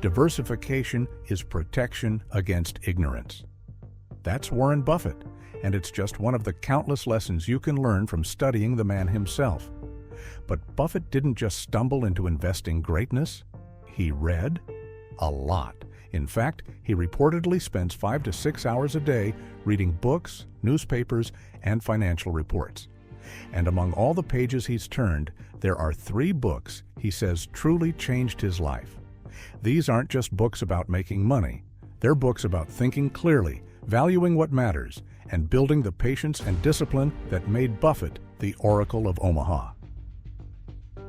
Diversification is protection against ignorance. That's Warren Buffett, and it's just one of the countless lessons you can learn from studying the man himself. But Buffett didn't just stumble into investing greatness. He read a lot. In fact, he reportedly spends 5 to 6 hours a day reading books, newspapers, and financial reports. And among all the pages he's turned, there are 3 books he says truly changed his life. These aren't just books about making money. They're books about thinking clearly, valuing what matters, and building the patience and discipline that made Buffett the Oracle of Omaha.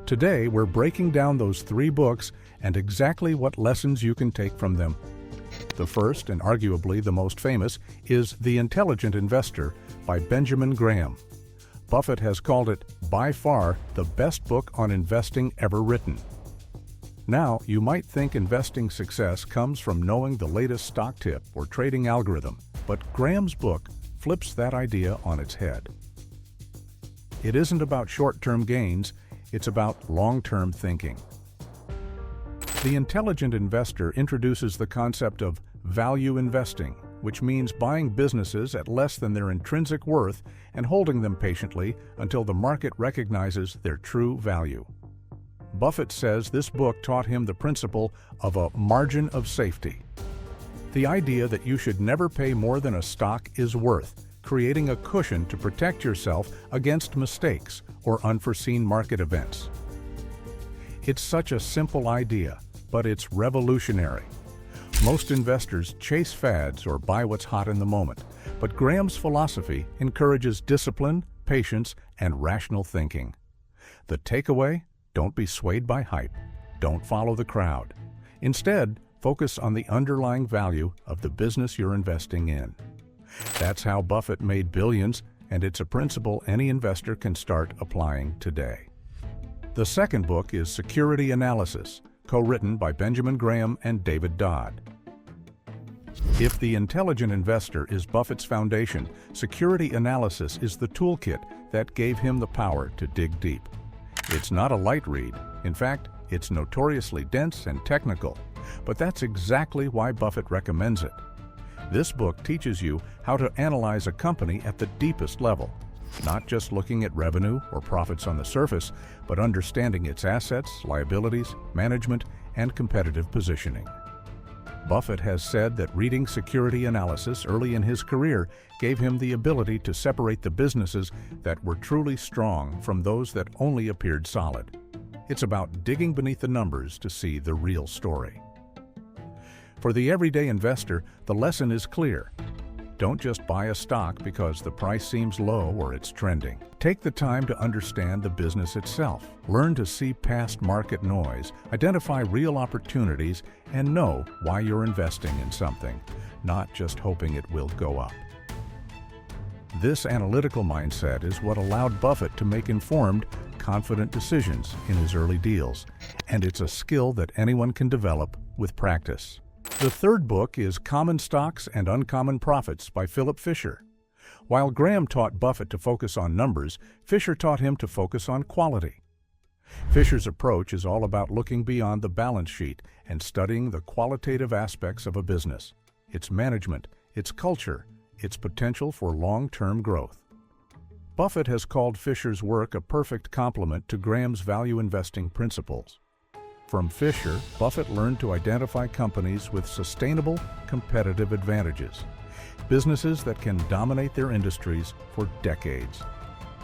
Today, we're breaking down those 3 books and exactly what lessons you can take from them. The first, and arguably the most famous, is The Intelligent Investor by Benjamin Graham. Buffett has called it, by far, the best book on investing ever written. Now, you might think investing success comes from knowing the latest stock tip or trading algorithm, but Graham's book flips that idea on its head. It isn't about short-term gains, it's about long-term thinking. The Intelligent Investor introduces the concept of value investing, which means buying businesses at less than their intrinsic worth and holding them patiently until the market recognizes their true value. Buffett says this book taught him the principle of a margin of safety. The idea that you should never pay more than a stock is worth, creating a cushion to protect yourself against mistakes or unforeseen market events. It's such a simple idea, but it's revolutionary. Most investors chase fads or buy what's hot in the moment, but Graham's philosophy encourages discipline, patience, and rational thinking. The takeaway? Don't be swayed by hype. Don't follow the crowd. Instead, focus on the underlying value of the business you're investing in. That's how Buffett made billions, and it's a principle any investor can start applying today. The second book is Security Analysis, co-written by Benjamin Graham and David Dodd. If The Intelligent Investor is Buffett's foundation, Security Analysis is the toolkit that gave him the power to dig deep. It's not a light read. In fact, it's notoriously dense and technical, but that's exactly why Buffett recommends it. This book teaches you how to analyze a company at the deepest level, not just looking at revenue or profits on the surface, but understanding its assets, liabilities, management, and competitive positioning. Buffett has said that reading Security Analysis early in his career gave him the ability to separate the businesses that were truly strong from those that only appeared solid. It's about digging beneath the numbers to see the real story. For the everyday investor, the lesson is clear. Don't just buy a stock because the price seems low or it's trending. Take the time to understand the business itself. Learn to see past market noise, identify real opportunities, and know why you're investing in something, not just hoping it will go up. This analytical mindset is what allowed Buffett to make informed, confident decisions in his early deals, and it's a skill that anyone can develop with practice. The third book is Common Stocks and Uncommon Profits by Philip Fisher. While Graham taught Buffett to focus on numbers, Fisher taught him to focus on quality. Fisher's approach is all about looking beyond the balance sheet and studying the qualitative aspects of a business, its management, its culture, its potential for long-term growth. Buffett has called Fisher's work a perfect complement to Graham's value investing principles. From Fisher, Buffett learned to identify companies with sustainable, competitive advantages, businesses that can dominate their industries for decades.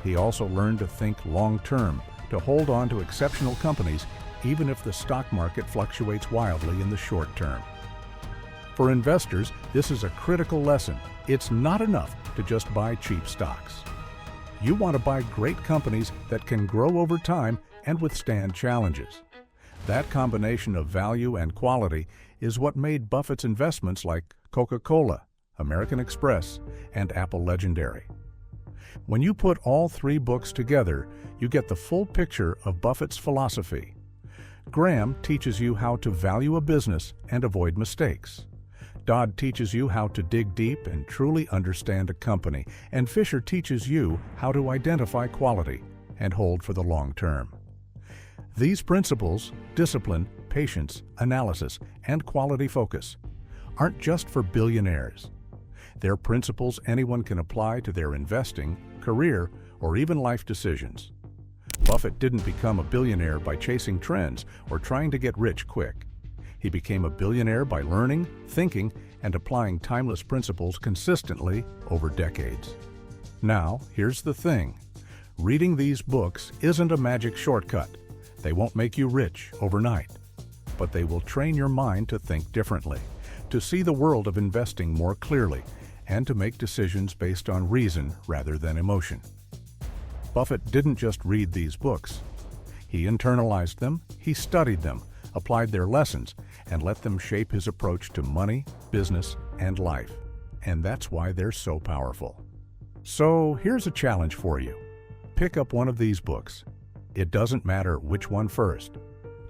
He also learned to think long-term, to hold on to exceptional companies even if the stock market fluctuates wildly in the short term. For investors, this is a critical lesson. It's not enough to just buy cheap stocks. You want to buy great companies that can grow over time and withstand challenges. That combination of value and quality is what made Buffett's investments like Coca-Cola, American Express, and Apple legendary. When you put all 3 books together, you get the full picture of Buffett's philosophy. Graham teaches you how to value a business and avoid mistakes. Dodd teaches you how to dig deep and truly understand a company, and Fisher teaches you how to identify quality and hold for the long term. These principles, discipline, patience, analysis, and quality focus, aren't just for billionaires. They're principles anyone can apply to their investing, career, or even life decisions. Buffett didn't become a billionaire by chasing trends or trying to get rich quick. He became a billionaire by learning, thinking, and applying timeless principles consistently over decades. Now, here's the thing. Reading these books isn't a magic shortcut. They won't make you rich overnight, but they will train your mind to think differently, to see the world of investing more clearly, and to make decisions based on reason rather than emotion. Buffett didn't just read these books. He internalized them, he studied them, applied their lessons, and let them shape his approach to money, business, and life. And that's why they're so powerful. So here's a challenge for you. Pick up one of these books. It doesn't matter which one first.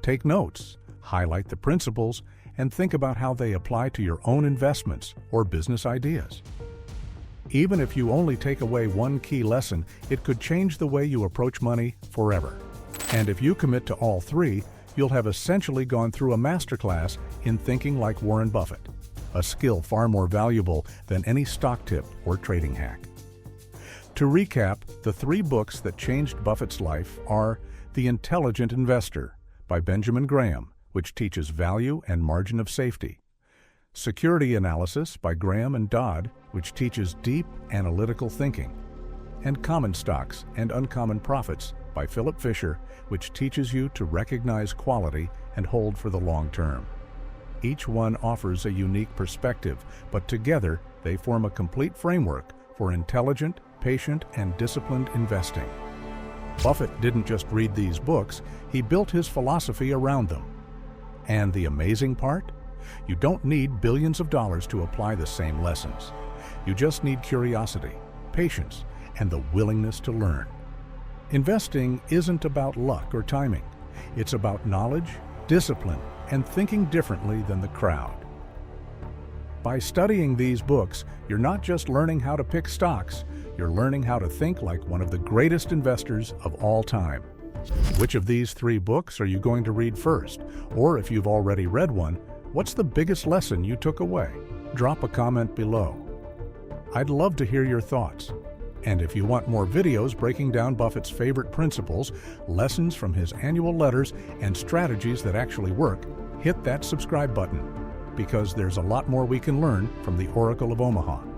Take notes, highlight the principles, and think about how they apply to your own investments or business ideas. Even if you only take away one key lesson, it could change the way you approach money forever. And if you commit to all three, you'll have essentially gone through a masterclass in thinking like Warren Buffett, a skill far more valuable than any stock tip or trading hack. To recap, the three books that changed Buffett's life are The Intelligent Investor by Benjamin Graham, which teaches value and margin of safety; Security Analysis by Graham and Dodd, which teaches deep analytical thinking; and Common Stocks and Uncommon Profits by Philip Fisher, which teaches you to recognize quality and hold for the long term. Each one offers a unique perspective, but together they form a complete framework for intelligent, patient, and disciplined investing. Buffett didn't just read these books, he built his philosophy around them. And the amazing part? You don't need billions of dollars to apply the same lessons. You just need curiosity, patience, and the willingness to learn. Investing isn't about luck or timing. It's about knowledge, discipline, and thinking differently than the crowd. By studying these books, you're not just learning how to pick stocks, you're learning how to think like one of the greatest investors of all time. Which of these three books are you going to read first? Or if you've already read one, what's the biggest lesson you took away? Drop a comment below. I'd love to hear your thoughts. And if you want more videos breaking down Buffett's favorite principles, lessons from his annual letters, and strategies that actually work, hit that subscribe button, because there's a lot more we can learn from the Oracle of Omaha.